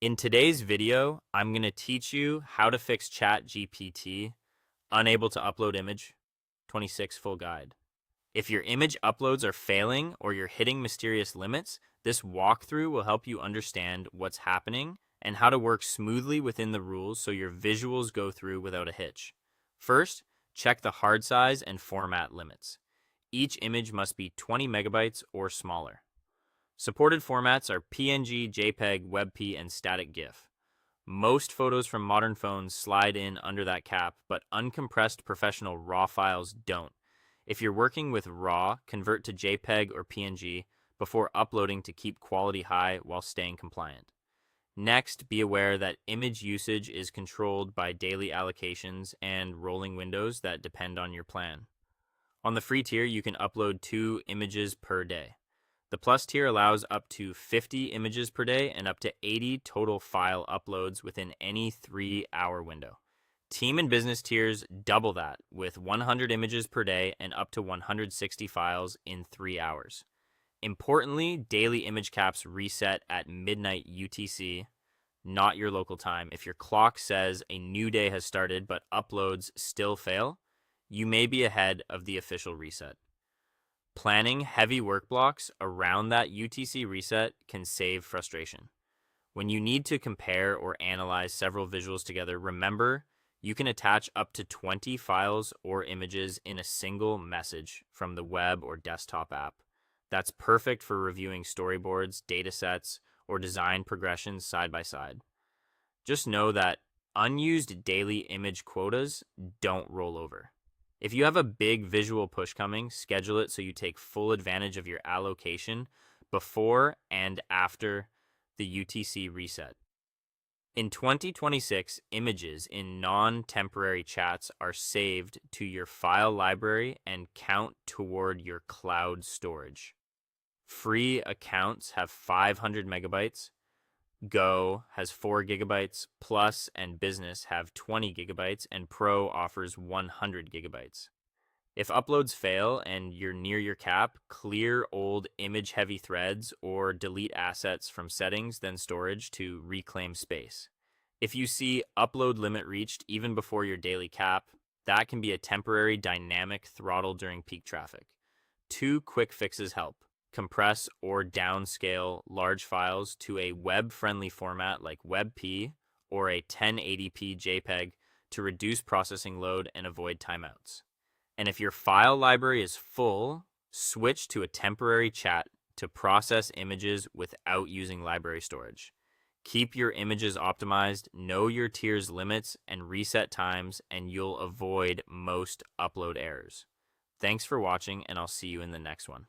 In today's video, I'm going to teach you how to fix ChatGPT unable to upload image 26 full guide. If your image uploads are failing or you're hitting mysterious limits, this walkthrough will help you understand what's happening and how to work smoothly within the rules so your visuals go through without a hitch. First, check the hard size and format limits. Each image must be 20 megabytes or smaller. Supported formats are PNG, JPEG, WebP, and static GIF. Most photos from modern phones slide in under that cap, but uncompressed professional RAW files don't. If you're working with RAW, convert to JPEG or PNG before uploading to keep quality high while staying compliant. Next, be aware that image usage is controlled by daily allocations and rolling windows that depend on your plan. On the free tier, you can upload 2 images per day. The Plus tier allows up to 50 images per day and up to 80 total file uploads within any 3-hour window. Team and Business tiers double that with 100 images per day and up to 160 files in 3 hours. Importantly, daily image caps reset at midnight UTC, not your local time. If your clock says a new day has started but uploads still fail, you may be ahead of the official reset. Planning heavy work blocks around that UTC reset can save frustration. When you need to compare or analyze several visuals together, remember you can attach up to 20 files or images in a single message from the web or desktop app. That's perfect for reviewing storyboards, datasets, or design progressions side by side. Just know that unused daily image quotas don't roll over. If you have a big visual push coming, schedule it so you take full advantage of your allocation before and after the UTC reset. In 2026, images in non-temporary chats are saved to your file library and count toward your cloud storage. Free accounts have 500 megabytes. Go has 4 gigabytes, Plus and Business have 20 gigabytes, and Pro offers 100 gigabytes. If uploads fail and you're near your cap, clear old image-heavy threads or delete assets from settings, then storage to reclaim space. If you see upload limit reached even before your daily cap, that can be a temporary dynamic throttle during peak traffic. 2 quick fixes help. Compress or downscale large files to a web-friendly format like WebP or a 1080p JPEG to reduce processing load and avoid timeouts. And if your file library is full, switch to a temporary chat to process images without using library storage. Keep your images optimized, know your tier's limits and reset times, and you'll avoid most upload errors. Thanks for watching, and I'll see you in the next one.